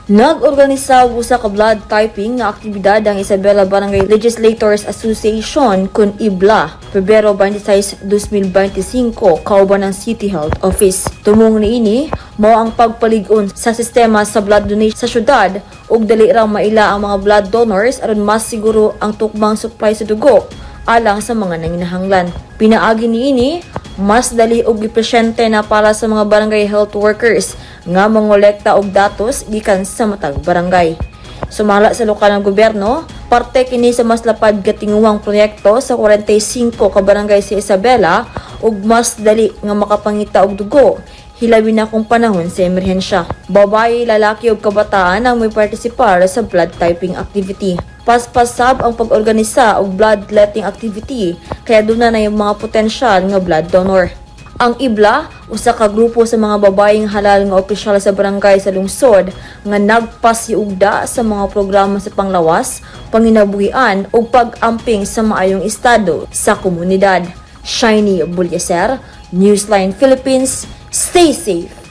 Nag-organisa usa ka blood typing nga aktibidad ang Isabela Barangay Legislators Association kun IBLA, Pebrero 26, 2025, kauban ng City Health Office. Tumong niini mao ang pagpalig-on sa sistema sa blood donation sa syudad ug dali ra maila ang mga blood donors aron mas siguro ang tukmang supply sa dugo alang sa mga nanginahanglan. Pinaagi niini mas dali og gipresyente na para sa mga barangay health workers nga mangolekta og datos gikan sa matag barangay. Sumala sa lokal ng gobyerno, parte kini sa mas lapad nga tinguhang proyekto sa 45 ka barangay sa Isabela ug mas dali nga makapangita og dugo hilabi na kung panahon sa emerhensya. Babae, lalaki ug kabataan ang may partisipar sa blood typing activity. Paspasab ang pag-organisa og bloodletting activity kaya doon na yung mga potensyal nga blood donor. Ang IBLA, usa ka grupo sa mga babaeng halal nga opisyal sa barangay sa lungsod nga nagpasiugda sa mga programa sa panglawas, panginabuhian ug pag-amping sa maayong estado sa komunidad. Shiny Bulyaser, Newsline Philippines, stay safe!